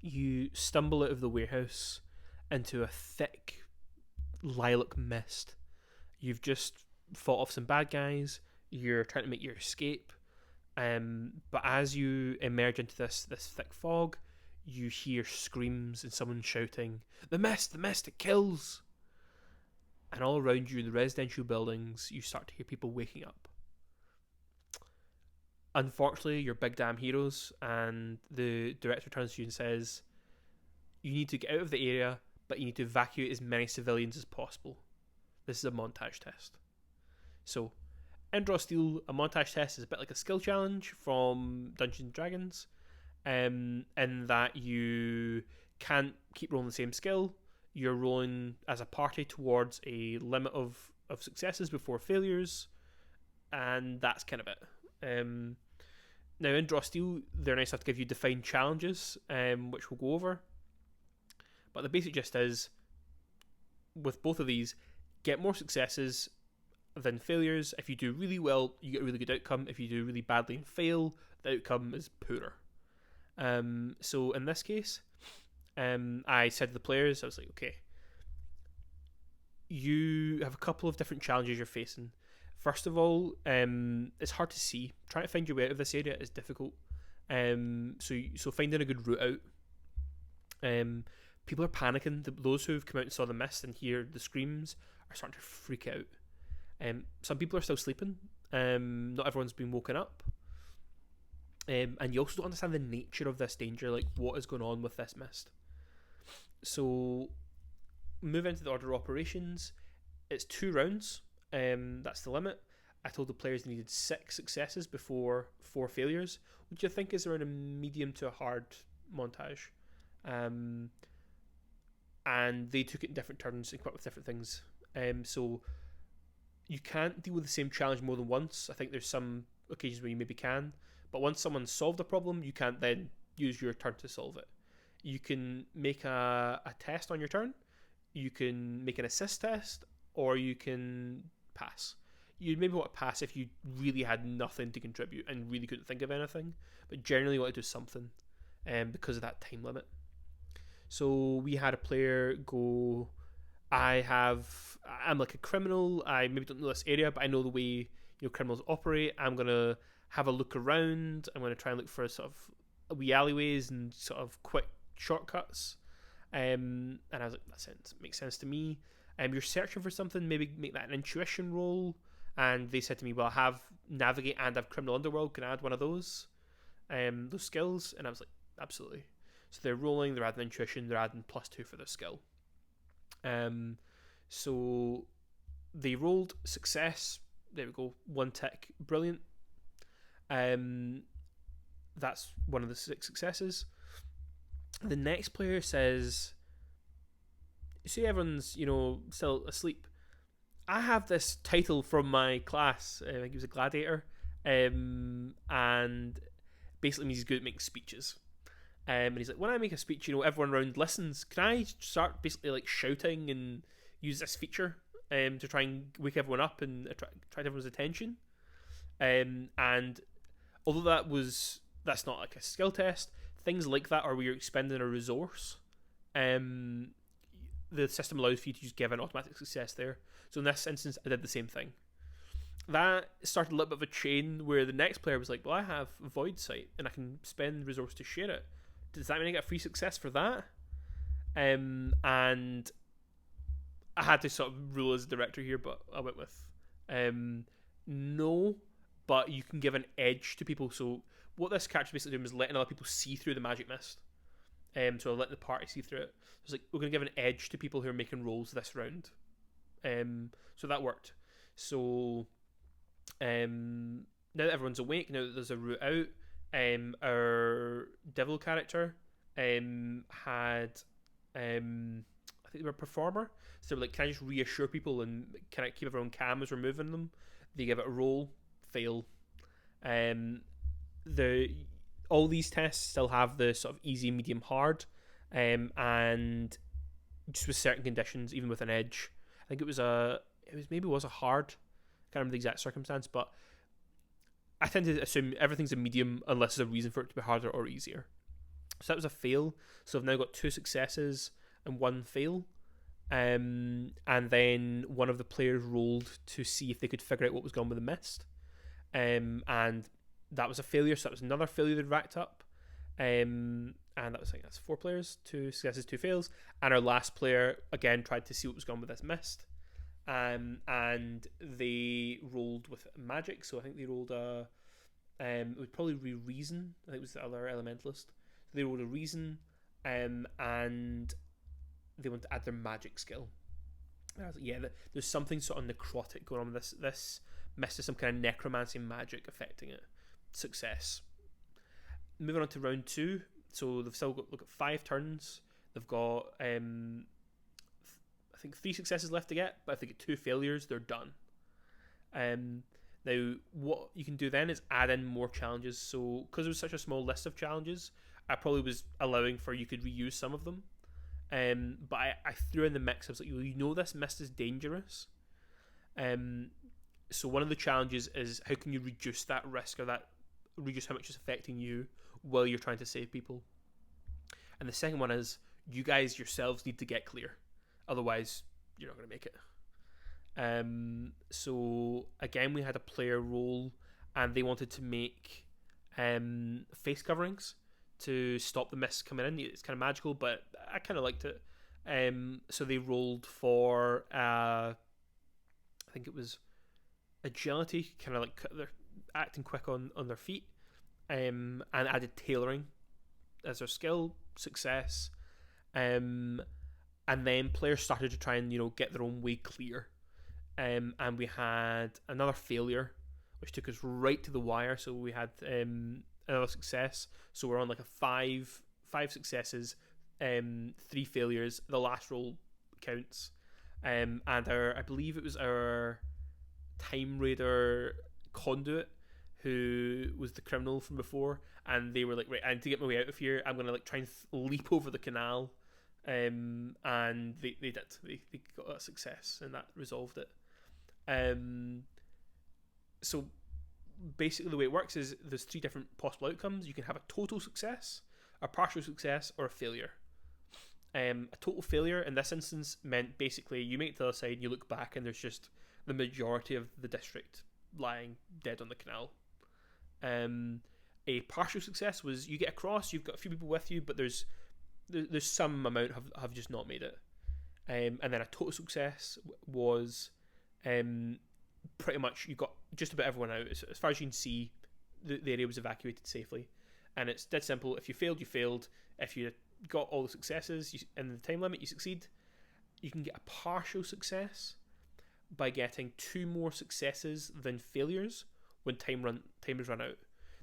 You stumble out of the warehouse into a thick lilac mist. You've just fought off some bad guys. You're trying to make your escape. But as you emerge into this thick fog, you hear screams and someone shouting, the mist, it kills!" And all around you in the residential buildings, you start to hear people waking up. Unfortunately, you're big damn heroes, and the director turns to you and says, "You need to get out of the area, but you need to evacuate as many civilians as possible. This is a montage test." So, in Draw Steel, a montage test is a bit like a skill challenge from Dungeons and Dragons, in that you can't keep rolling the same skill. You're rolling as a party towards a limit of successes before failures, and that's kind of it. Now, in Draw Steel, they're nice enough to give you defined challenges, which we'll go over. But the basic gist is, with both of these, get more successes than failures. If you do really well, you get a really good outcome. If you do really badly and fail, the outcome is poorer. So in this case, I said to the players, I was like, okay, you have a couple of different challenges you're facing. First of all, it's hard to see. Trying to find your way out of this area is difficult. So finding a good route out. People are panicking. Those who've come out and saw the mist and hear the screams are starting to freak out. Some people are still sleeping. Not everyone's been woken up. And you also don't understand the nature of this danger, like what is going on with this mist. So, move into the order of operations. It's 2 rounds. That's the limit. I told the players they needed 6 successes before 4 failures, which I think is around a medium to a hard montage. And they took it in different turns and quite with different things. So you can't deal with the same challenge more than once. I think there's some occasions where you maybe can, but once someone's solved a problem, you can't then use your turn to solve it. You can make a test on your turn, you can make an assist test, or you can pass. You'd maybe want to pass if you really had nothing to contribute and really couldn't think of anything, but generally you want to do something because of that time limit. So we had a player go, I'm like a criminal, I maybe don't know this area, but I know the way criminals operate. I'm going to have a look around, I'm going to try and look for sort of wee alleyways and sort of quick shortcuts. And I was like, that makes sense to me. You're searching for something, maybe make that an intuition roll. And they said to me, well, I have navigate and I have criminal underworld, can I add one of those skills? And I was like, absolutely. So they're rolling, they're adding intuition, they're adding +2 for their skill. So they rolled success. There we go, 1 tick, brilliant. That's one of the 6 successes. The next player says, say everyone's still asleep, I have this title from my class. I think he was a gladiator, and basically means he's good at making speeches. And he's like, when I make a speech, everyone around listens. Can I start basically like shouting and use this feature to try and wake everyone up and attract everyone's attention? And although that's not like a skill test, things like that are where you're expending a resource. The system allows for you to just give an automatic success there. So in this instance, I did the same thing. That started a little bit of a chain where the next player was like, well, I have Void Sight and I can spend resource to share it. Does that mean I get a free success for that? And I had to sort of rule as a director here, but I went with no, but you can give an edge to people. So what this character basically doing is letting other people see through the magic mist. So I let the party see through it. It's like, we're going to give an edge to people who are making rolls this round. So that worked. So now that everyone's awake, now that there's a route out, our devil character had I think they were a performer. So like, can I just reassure people and can I keep everyone calm as we're moving them? They give it a roll, fail. All these tests still have the sort of easy, medium, hard, and just with certain conditions, even with an edge. I think it was a hard. I can't remember the exact circumstance, but I tend to assume everything's a medium unless there's a reason for it to be harder or easier. So that was a fail. So I've now got 2 successes and 1 fail. And then one of the players rolled to see if they could figure out what was going on with the mist. And that was a failure, so that was another failure they'd racked up. And that was like, that's 4 players, 2 successes, 2 fails. And our last player again tried to see what was going on with this mist. And they rolled with magic, so I think they rolled a it would probably be reason. I think it was the other elementalist. So they rolled a reason, and they want to add their magic skill. And I was like, yeah, there's something sort of necrotic going on with this mist is some kind of necromancy magic affecting it. Success. Moving on to round 2. So they've still got 5 turns. They've got I think 3 successes left to get, but if they get 2 failures, they're done. Now, what you can do then is add in more challenges. So, because it was such a small list of challenges, I probably was allowing for you could reuse some of them. But I threw in the mix. I was like, you know, this mist is dangerous. So one of the challenges is how can you reduce that risk, or that reduce how much it's affecting you while you're trying to save people. And the second one is you guys yourselves need to get clear, otherwise you're not going to make it. So again, we had a player roll, and they wanted to make face coverings to stop the mist coming in. It's kind of magical, but I kind of liked it. So they rolled for I think it was agility, kind of like they're acting quick on their feet, and added tailoring as their skill. Success. And then players started to try and get their own way clear. And we had another failure, which took us right to the wire. So we had another success. So we're on like a five successes, 3 failures. The last roll counts. And I believe it was our Time Raider Conduit, who was the criminal from before, and they were like, right, I need to get my way out of here. I'm gonna try and leap over the canal. And they did. They got a success, and that resolved it. So basically the way it works is there's 3 different possible outcomes. You can have a total success, a partial success, or a failure. A total failure in this instance meant basically you make it to the other side and you look back and there's just the majority of the district lying dead on the canal. A partial success was you get across, you've got a few people with you, but there's some amount have just not made it. And then a total success was pretty much you got just about everyone out. As far as you can see, the area was evacuated safely. And it's dead simple. If you failed, you failed. If you got all the successes in the time limit, you succeed. You can get a partial success by getting 2 more successes than failures when time is run out.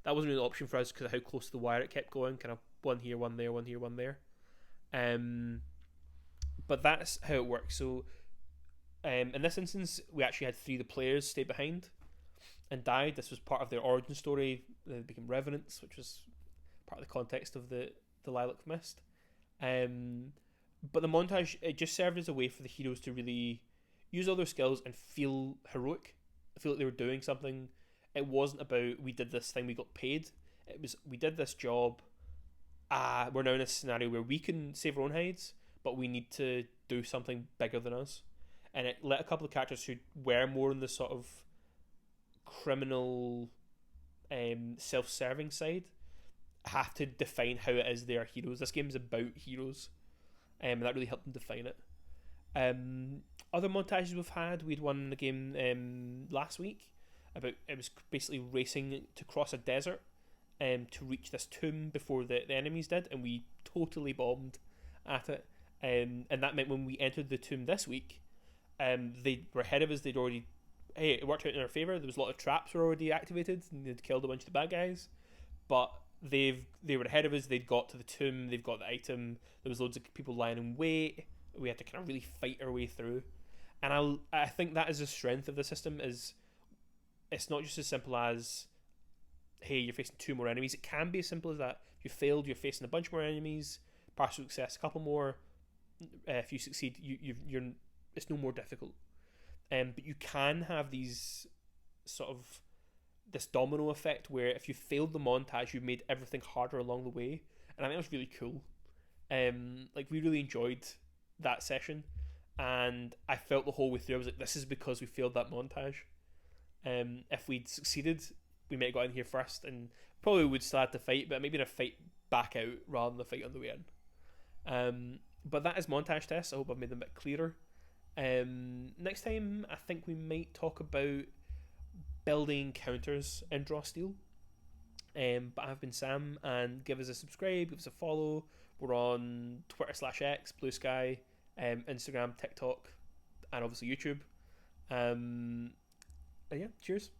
That wasn't really an option for us because of how close to the wire it kept going. Kind of one here, one there, one here, one there. But that's how it works. So in this instance, we actually had 3 of the players stay behind and died. This was part of their origin story. They became revenants, which was part of the context of the Lilac Mist. But the montage, it just served as a way for the heroes to really use all their skills and feel heroic. I feel like they were doing something. It wasn't about we did this thing, we got paid. It was we did this job. We're now in a scenario where we can save our own hides, but we need to do something bigger than us. And it let a couple of characters who were more on the sort of criminal, self-serving side have to define how it is they are heroes. This game is about heroes, and that really helped them define it. Other montages we've had, we had one in the game last week about it was basically racing to cross a desert to reach this tomb before the enemies did, and we totally bombed at it. And that meant when we entered the tomb this week, they were ahead of us. They'd already it worked out in our favour. There was a lot of traps were already activated, and they'd killed a bunch of the bad guys. But they were ahead of us. They'd got to the tomb. They've got the item. There was loads of people lying in wait. We had to kind of really fight our way through. And I think that is the strength of the system. Is it's not just as simple as, hey, you're facing 2 more enemies. It can be as simple as that. If you failed, you're facing a bunch more enemies. Partial success, a couple more. If you succeed, you're it's no more difficult. But you can have these sort of this domino effect where if you failed the montage, you've made everything harder along the way, and I think it was really cool. Like we really enjoyed that session, and I felt the whole way through I was like, this is because we failed that montage. If we'd succeeded, we might have got in here first, and probably would still have to fight, but maybe in a fight back out rather than the fight on the way in. But that is montage tests. I hope I've made them a bit clearer. Next time, I think we might talk about building counters in Draw Steel. But I've been Sam, and give us a subscribe, give us a follow. We're on Twitter/X, Blue Sky, Instagram, TikTok, and obviously YouTube. Yeah, cheers.